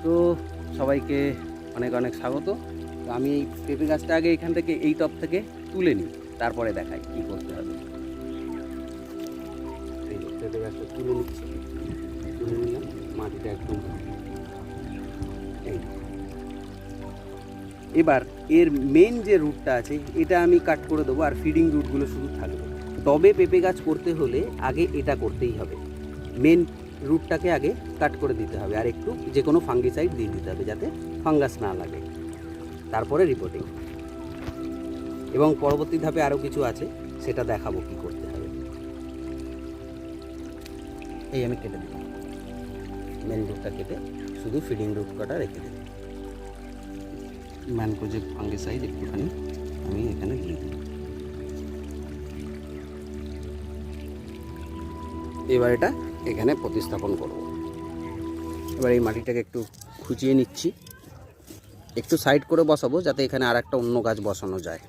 তো সবাইকে অনেক অনেক স্বাগত। তো আমি এই পেঁপে গাছটা আগে এখান থেকে এই টব থেকে তুলে নিই, তারপরে দেখাই কী করতে হবে। এই যে পেঁপে গাছটা তুলে নিচ্ছি, তুলে নিলাম, মাটিটা একদম এই। এবার এর মেন যে রুটটা আছে এটা আমি কাট করে দেবো, আর ফিডিং রুটগুলো শুধু থাকবে। তবে পেঁপে গাছ করতে হলে আগে এটা করতেই হবে, মেন রুটটাকে আগে কাট করে দিতে হবে, আর একটু যে কোনো ফাঙ্গিসাইড দিয়ে দিতে হবে যাতে ফাঙ্গাস না লাগে, তারপরে রিপোর্টিং। এবং পরবর্তী ধাপে আরও কিছু আছে, সেটা দেখাবো কি করতে হবে। এই আমি কেটে দিলাম, মেন রুটটা কেটে শুধু ফিডিং রুট কটা রেখে দিই। ম্যানকোজেব ফাঙ্গিসাইড একটুখানি আমি এখানে দিয়ে দিই। এবার এটা এখানে প্রতিস্থাপন করব। এবার এই মাটিটাকে একটু খুঁচিয়ে নিচ্ছি, একটু সাইড করে বসাবো যাতে এখানে আর একটা অন্য গাছ বসানো যায়।